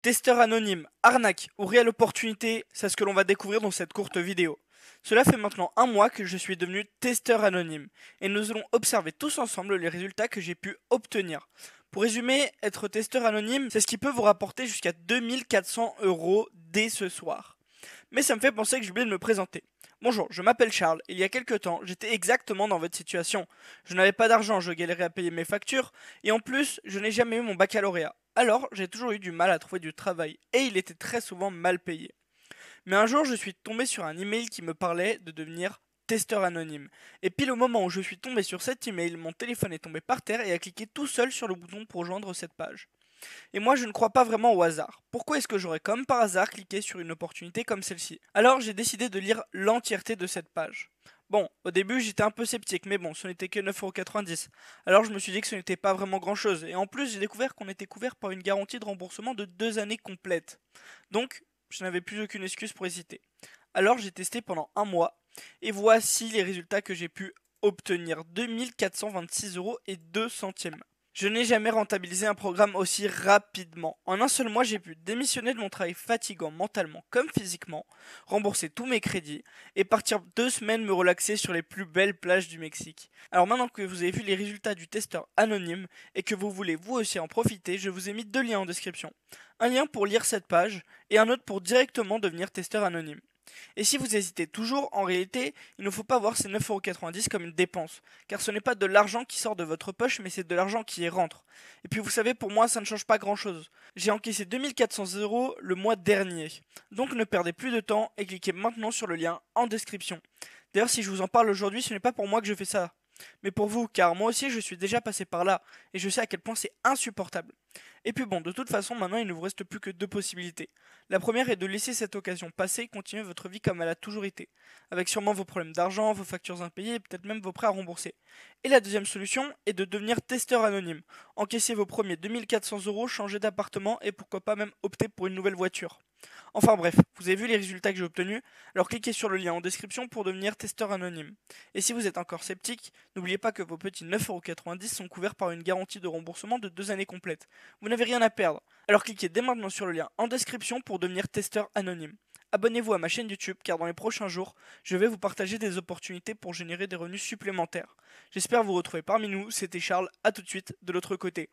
Testeur anonyme, arnaque ou réelle opportunité, c'est ce que l'on va découvrir dans cette courte vidéo. Cela fait maintenant un mois que je suis devenu testeur anonyme et nous allons observer tous ensemble les résultats que j'ai pu obtenir. Pour résumer, être testeur anonyme, c'est ce qui peut vous rapporter jusqu'à 2400 € dès ce soir. Mais ça me fait penser que j'ai oublié de me présenter. Bonjour, je m'appelle Charles. Il y a quelques temps, j'étais exactement dans votre situation. Je n'avais pas d'argent, je galérais à payer mes factures, et en plus, je n'ai jamais eu mon baccalauréat. Alors, j'ai toujours eu du mal à trouver du travail, et il était très souvent mal payé. Mais un jour, je suis tombé sur un email qui me parlait de devenir testeur anonyme. Et pile au moment où je suis tombé sur cet email, mon téléphone est tombé par terre et a cliqué tout seul sur le bouton pour rejoindre cette page. Et moi, je ne crois pas vraiment au hasard. Pourquoi est-ce que j'aurais comme par hasard cliqué sur une opportunité comme celle-ci? Alors, j'ai décidé de lire l'entièreté de cette page. Bon, au début, j'étais un peu sceptique, mais bon, ce n'était que 9,90 €. Alors, je me suis dit que ce n'était pas vraiment grand-chose. Et en plus, j'ai découvert qu'on était couvert par une garantie de remboursement de 2 années complètes. Donc, je n'avais plus aucune excuse pour hésiter. Alors, j'ai testé pendant un mois. Et voici les résultats que j'ai pu obtenir. 2426,02 €. Je n'ai jamais rentabilisé un programme aussi rapidement. En un seul mois, j'ai pu démissionner de mon travail fatigant mentalement comme physiquement, rembourser tous mes crédits et partir 2 semaines me relaxer sur les plus belles plages du Mexique. Alors maintenant que vous avez vu les résultats du testeur anonyme et que vous voulez vous aussi en profiter, je vous ai mis 2 liens en description. Un lien pour lire cette page et un autre pour directement devenir testeur anonyme. Et si vous hésitez toujours, en réalité, il ne faut pas voir ces 9,90 € comme une dépense, car ce n'est pas de l'argent qui sort de votre poche, mais c'est de l'argent qui y rentre. Et puis vous savez, pour moi, ça ne change pas grand-chose. J'ai encaissé 2400 € le mois dernier. Donc ne perdez plus de temps et cliquez maintenant sur le lien en description. D'ailleurs, si je vous en parle aujourd'hui, ce n'est pas pour moi que je fais ça, mais pour vous, car moi aussi je suis déjà passé par là, et je sais à quel point c'est insupportable. Et puis bon, de toute façon, maintenant il ne vous reste plus que 2 possibilités. La première est de laisser cette occasion passer et continuer votre vie comme elle a toujours été, avec sûrement vos problèmes d'argent, vos factures impayées et peut-être même vos prêts à rembourser. Et la deuxième solution est de devenir testeur anonyme, encaisser vos premiers 2400 €, changer d'appartement et pourquoi pas même opter pour une nouvelle voiture. Enfin bref, vous avez vu les résultats que j'ai obtenus, alors cliquez sur le lien en description pour devenir testeur anonyme. Et si vous êtes encore sceptique, n'oubliez pas que vos petits 9,90 € sont couverts par une garantie de remboursement de 2 années complètes. Vous n'avez rien à perdre, alors cliquez dès maintenant sur le lien en description pour devenir testeur anonyme. Abonnez-vous à ma chaîne YouTube car dans les prochains jours, je vais vous partager des opportunités pour générer des revenus supplémentaires. J'espère vous retrouver parmi nous, c'était Charles, à tout de suite de l'autre côté.